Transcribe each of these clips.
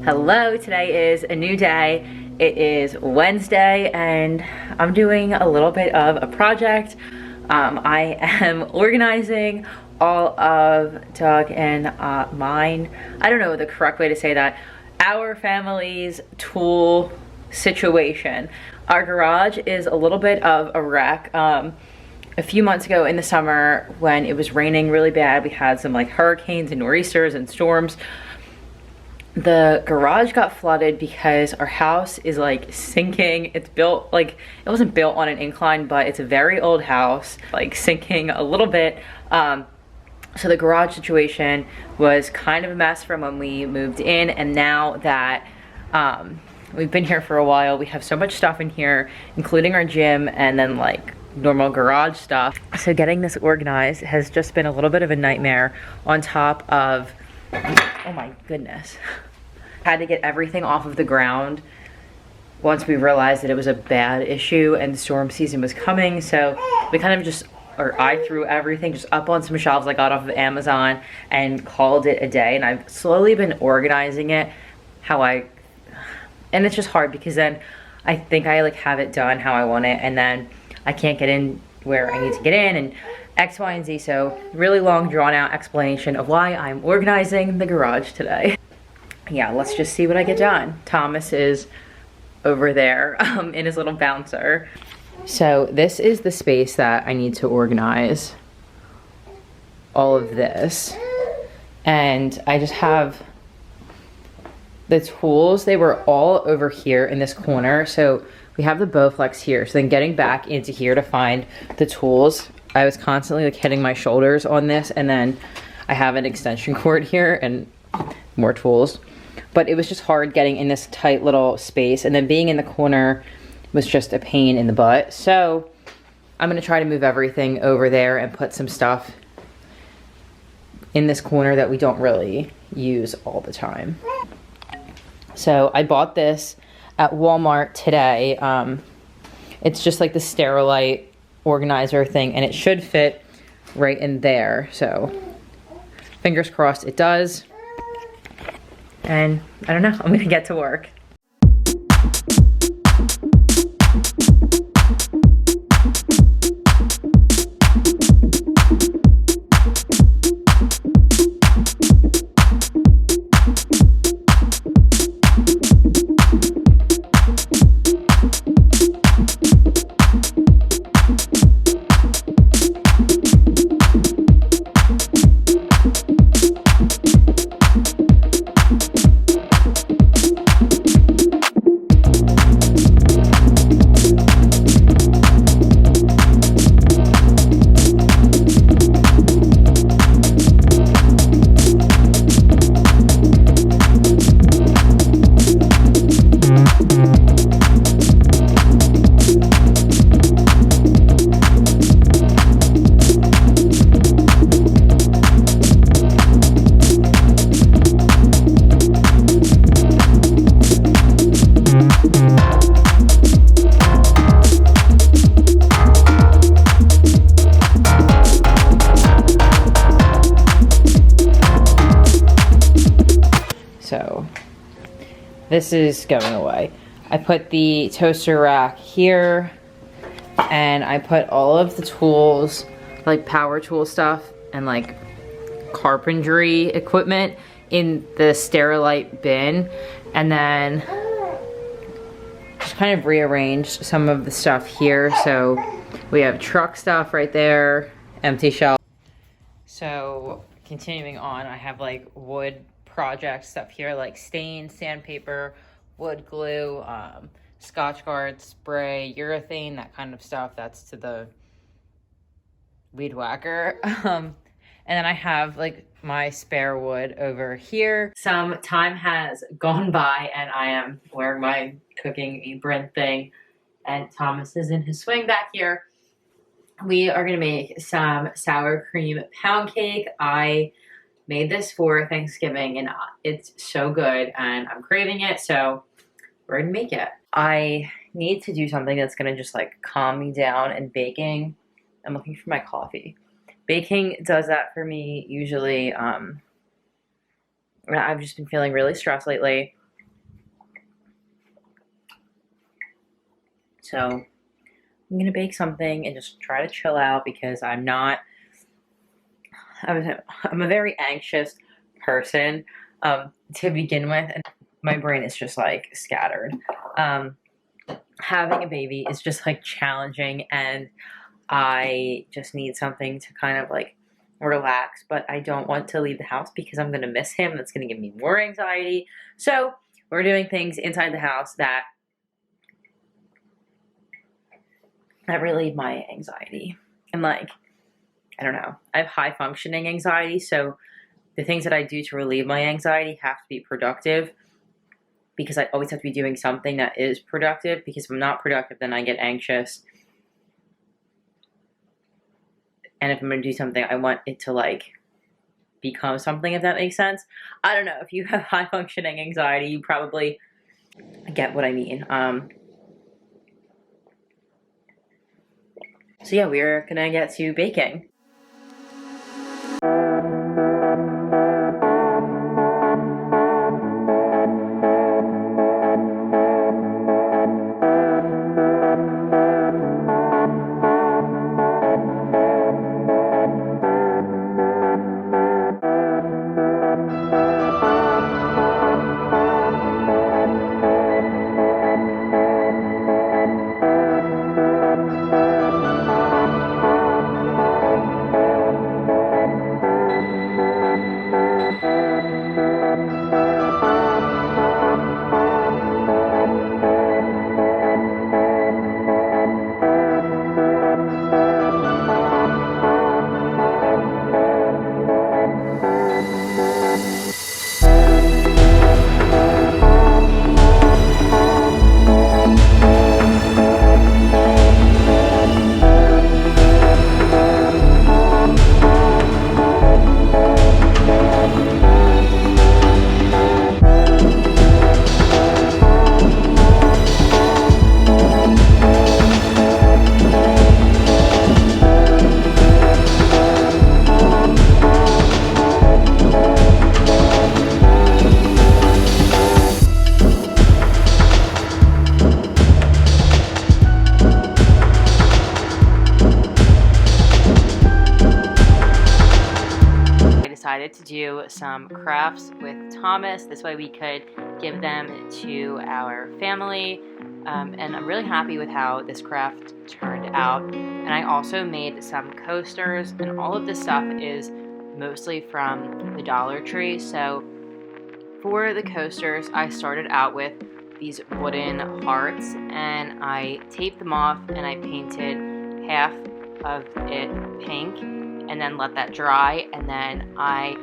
Hello, today is a new day. It is Wednesday and I'm doing a little bit of a project. I am organizing all of Doug and mine, I don't know the correct way to say that, our family's tool situation. Our garage is a little bit of a wreck. A few months ago in the summer when it was raining really bad, we had some like hurricanes and nor'easters and storms. The garage got flooded because our house is like sinking. It's built like, it wasn't built on an incline, but it's a very old house, like sinking a little bit. So the garage situation was kind of a mess from when we moved in, and now that we've been here for a while, we have so much stuff in here, including our gym and then like normal garage stuff. So getting this organized has just been a little bit of a nightmare, on top of, oh my goodness. Had to get everything off of the ground once we realized that it was a bad issue and storm season was coming. So we kind of just, or I threw everything just up on some shelves I got off of Amazon and called it a day. And I've slowly been organizing it and it's just hard because then I think I like have it done how I want it, and then I can't get in where I need to get in and X, Y, and Z. So really long drawn out explanation of why I'm organizing the garage today. Yeah, let's just see what I get done. Thomas is over there in his little bouncer. So this is the space that I need to organize all of this. And I just have the tools. They were all over here in this corner. So we have the Bowflex here. So then getting back into here to find the tools, I was constantly like hitting my shoulders on this, and then I have an extension cord here and more tools. But it was just hard getting in this tight little space, and then being in the corner was just a pain in the butt. So I'm gonna try to move everything over there and put some stuff in this corner that we don't really use all the time. So I bought this at Walmart today. It's just like the Sterilite organizer thing, and it should fit right in there. So fingers crossed it does. And I don't know, I'm gonna get to work. So this is going away. I put the toaster rack here, and I put all of the tools, like power tool stuff and like carpentry equipment, in the Sterilite bin, and then just kind of rearranged some of the stuff here. So we have truck stuff right there, empty shelf. So continuing on, I have like wood project stuff here, like stain, sandpaper, wood glue, Scotch Guard spray, urethane, that kind of stuff. That's to the weed whacker. And then I have like my spare wood over here. Some time has gone by and I am wearing my cooking apron thing, and Thomas is in his swing back here. We are gonna make some sour cream pound cake. I made this for Thanksgiving and it's so good and I'm craving it, so we're gonna make it. I need to do something that's gonna just like calm me down, and baking, I'm looking for my coffee. Baking does that for me usually. I've just been feeling really stressed lately. So I'm gonna bake something and just try to chill out because I'm a very anxious person to begin with, and my brain is just like scattered. Having a baby is just like challenging, and I just need something to kind of like relax, but I don't want to leave the house because I'm going to miss him. That's going to give me more anxiety. So we're doing things inside the house that relieve my anxiety. And like, I don't know, I have high functioning anxiety, so the things that I do to relieve my anxiety have to be productive, because I always have to be doing something that is productive, because if I'm not productive, then I get anxious. And if I'm going to do something, I want it to like become something, if that makes sense. I don't know. If you have high functioning anxiety, you probably get what I mean. So yeah, we're going to get to baking. Decided to do some crafts with Thomas. This way we could give them to our family. And I'm really happy with how this craft turned out. And I also made some coasters, and all of this stuff is mostly from the Dollar Tree. So for the coasters, I started out with these wooden hearts, and I taped them off, and I painted half of it pink, and then let that dry, and then I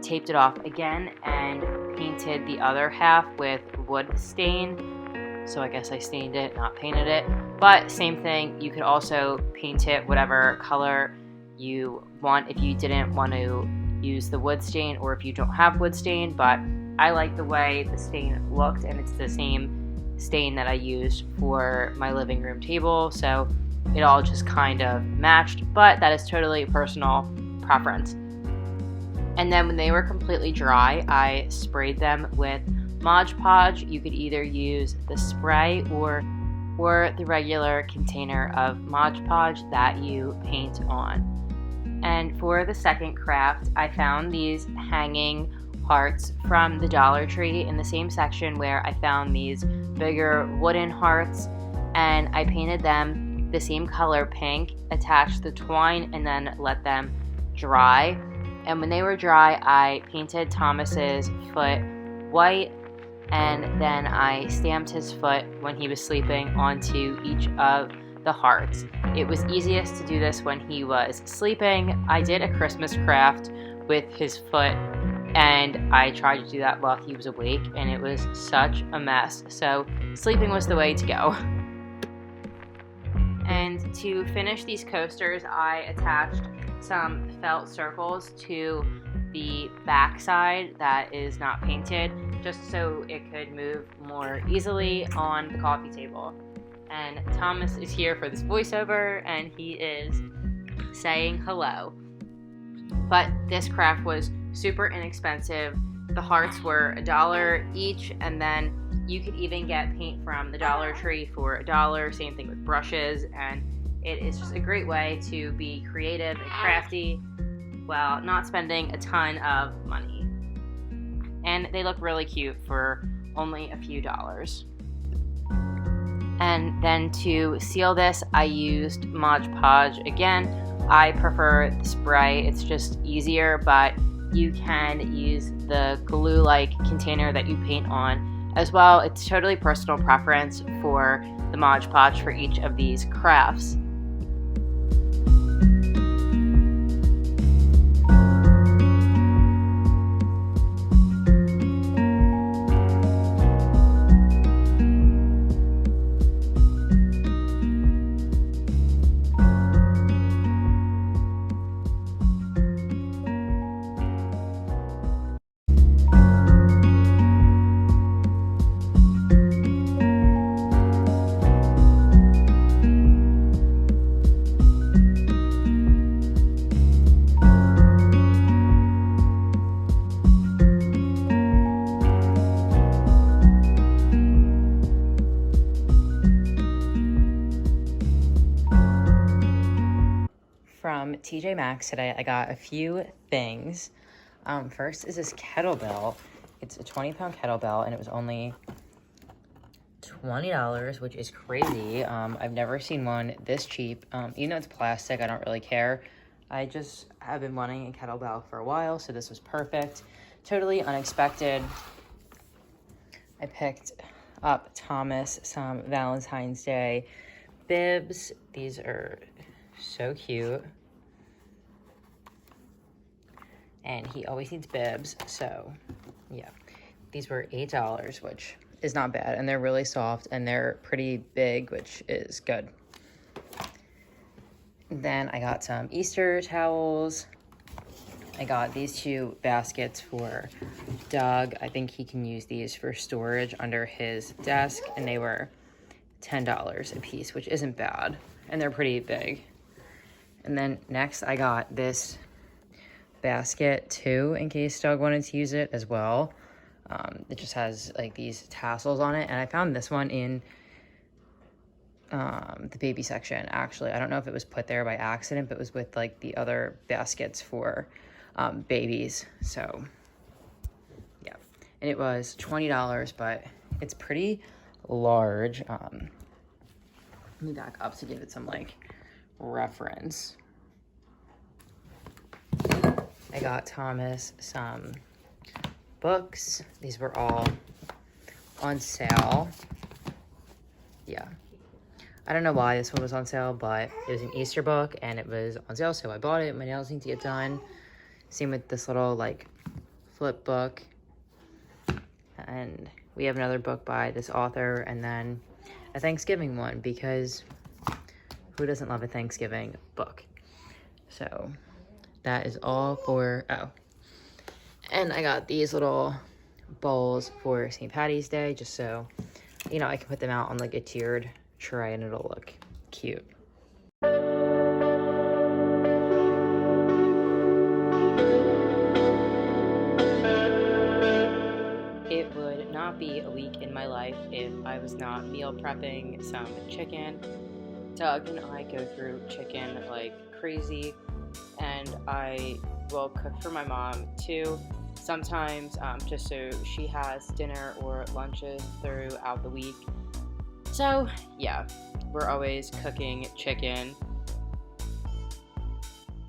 taped it off again and painted the other half with wood stain. So I guess I stained it, not painted it, but same thing. You could also paint it whatever color you want if you didn't want to use the wood stain, or if you don't have wood stain. But I like the way the stain looked, and it's the same stain that I used for my living room table, so it all just kind of matched, but that is totally personal preference. And then when they were completely dry, I sprayed them with Mod Podge. You could either use the spray or the regular container of Mod Podge that you paint on. And for the second craft, I found these hanging hearts from the Dollar Tree in the same section where I found these bigger wooden hearts, and I painted them the same color pink, attached the twine, and then let them dry. And when they were dry, I painted Thomas's foot white, and then I stamped his foot when he was sleeping onto each of the hearts. It was easiest to do this when he was sleeping. I did a Christmas craft with his foot, and I tried to do that while he was awake, and it was such a mess. So sleeping was the way to go. And to finish these coasters, I attached some felt circles to the back side that is not painted, just so it could move more easily on the coffee table. And Thomas is here for this voiceover, and he is saying hello. But this craft was super inexpensive, The hearts were $1 each, and then you could even get paint from the Dollar Tree for $1. Same thing with brushes, and it is just a great way to be creative and crafty while not spending a ton of money. And they look really cute for only a few dollars. And then to seal this, I used Mod Podge again. I prefer the spray, it's just easier, but you can use the glue-like container that you paint on as well. It's totally personal preference for the Mod Podge for each of these crafts. From TJ Maxx today, I got a few things. First is this kettlebell. It's a 20-pound kettlebell, and it was only $20, which is crazy. I've never seen one this cheap. Even though it's plastic, I don't really care. I just have been wanting a kettlebell for a while, so this was perfect. Totally unexpected. I picked up Thomas some Valentine's Day bibs. These are so cute. And he always needs bibs, so yeah. These were $8, which is not bad, and they're really soft, and they're pretty big, which is good. Then I got some Easter towels. I got these 2 baskets for Doug. I think he can use these for storage under his desk, and they were $10 a piece, which isn't bad, and they're pretty big. And then next I got this basket too, in case Doug wanted to use it as well. It just has like these tassels on it, and I found this one in the baby section. Actually, I don't know if it was put there by accident, but it was with like the other baskets for babies. So yeah, and it was $20, but it's pretty large. Let me back up to give it some like reference. I got Thomas some books. These were all on sale. Yeah. I don't know why this one was on sale, but it was an Easter book and it was on sale, so I bought it. My nails need to get done. Same with this little like flip book. And we have another book by this author, and then a Thanksgiving one, because who doesn't love a Thanksgiving book? So that is all for, and I got these little bowls for St. Patty's Day, just so, you know, I can put them out on like a tiered tray and it'll look cute. It would not be a week in my life if I was not meal prepping some chicken. Doug and I go through chicken like crazy, and I will cook for my mom too, sometimes just so she has dinner or lunches throughout the week. So yeah, we're always cooking chicken,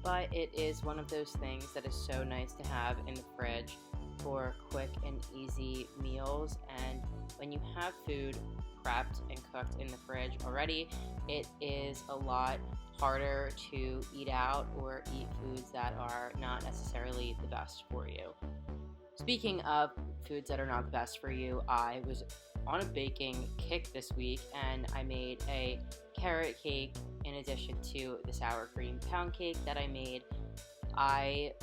but it is one of those things that is so nice to have in the fridge for quick and easy meals. And when you have food prepped and cooked in the fridge already, it is a lot harder to eat out or eat foods that are not necessarily the best for you. Speaking of foods that are not the best for you, I was on a baking kick this week, and I made a carrot cake in addition to the sour cream pound cake that I made. I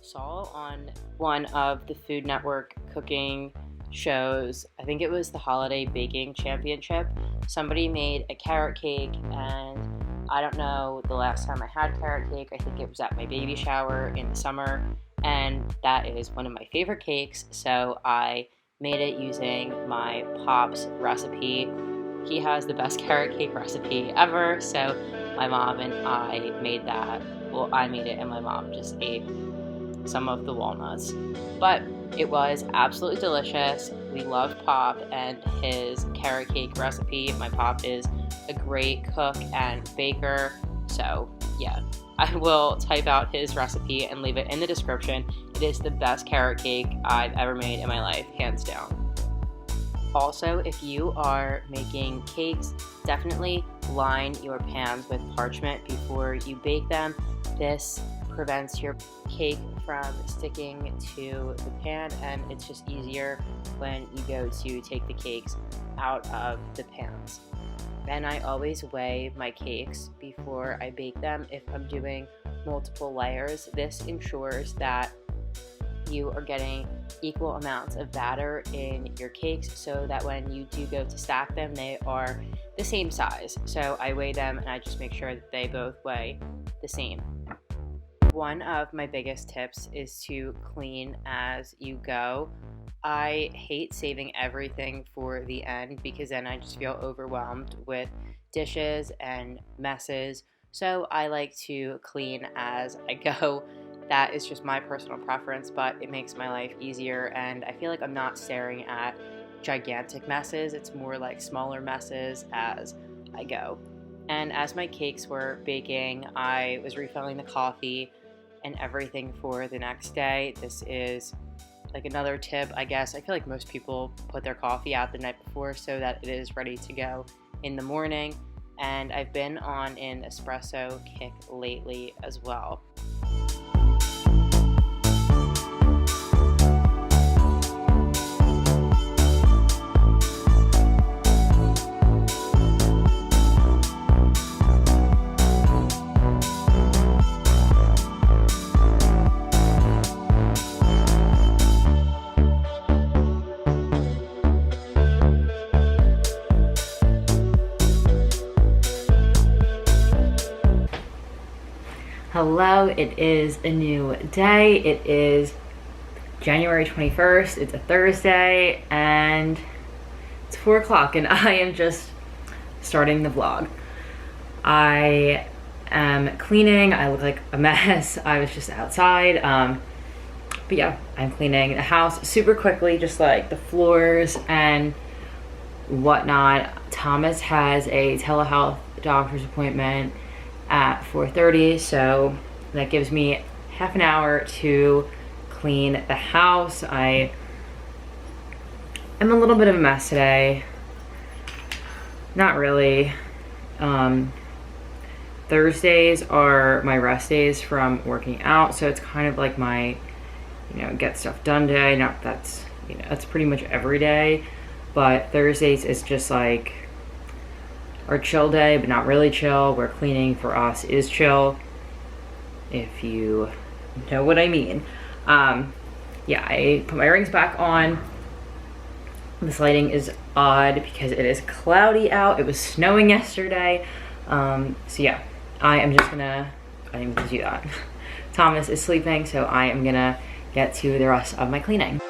saw on one of the Food Network cooking shows, I think it was the Holiday Baking Championship, somebody made a carrot cake, and I don't know the last time I had carrot cake. I think it was at my baby shower in the summer, and that is one of my favorite cakes, so I made it using my pop's recipe. He has the best carrot cake recipe ever, so my mom and I made that. Well, I made it and my mom just ate some of the walnuts. But it was absolutely delicious. We love Pop and his carrot cake recipe. My Pop is a great cook and baker, so yeah. I will type out his recipe and leave it in the description. It is the best carrot cake I've ever made in my life, hands down. Also, if you are making cakes, definitely line your pans with parchment before you bake them. This prevents your cake from sticking to the pan, and it's just easier when you go to take the cakes out of the pans. And I always weigh my cakes before I bake them if I'm doing multiple layers. This ensures that you are getting equal amounts of batter in your cakes so that when you do go to stack them, they are the same size. So I weigh them and I just make sure that they both weigh the same. One of my biggest tips is to clean as you go. I hate saving everything for the end because then I just feel overwhelmed with dishes and messes. So I like to clean as I go. That is just my personal preference, but it makes my life easier, and I feel like I'm not staring at gigantic messes. It's more like smaller messes as I go. And as my cakes were baking, I was refilling the coffee and everything for the next day. This is like another tip, I guess. I feel like most people put their coffee out the night before so that it is ready to go in the morning. And I've been on an espresso kick lately as well. Hello, it is a new day. It is January 21st. It's a Thursday and it's 4 o'clock and I am just starting the vlog. I am cleaning. I look like a mess. I was just outside. But yeah, I'm cleaning the house super quickly, just like the floors and whatnot. Thomas has a telehealth doctor's appointment at 4:30, so that gives me half an hour to clean the house. I am a little bit of a mess today. Not really. Thursdays are my rest days from working out, so it's kind of like my, get stuff done day. Not that's, that's pretty much every day, but Thursdays is just like our chill day, but not really chill, where cleaning for us is chill, if you know what I mean. Yeah, I put my rings back on. This lighting is odd because it is cloudy out. It was snowing yesterday. So yeah, I am gonna do that. Thomas is sleeping, so I am gonna get to the rest of my cleaning.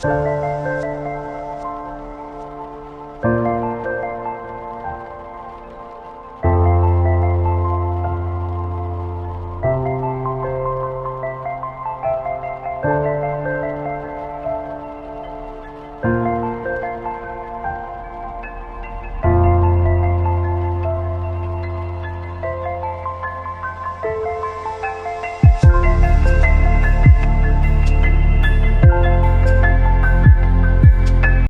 you.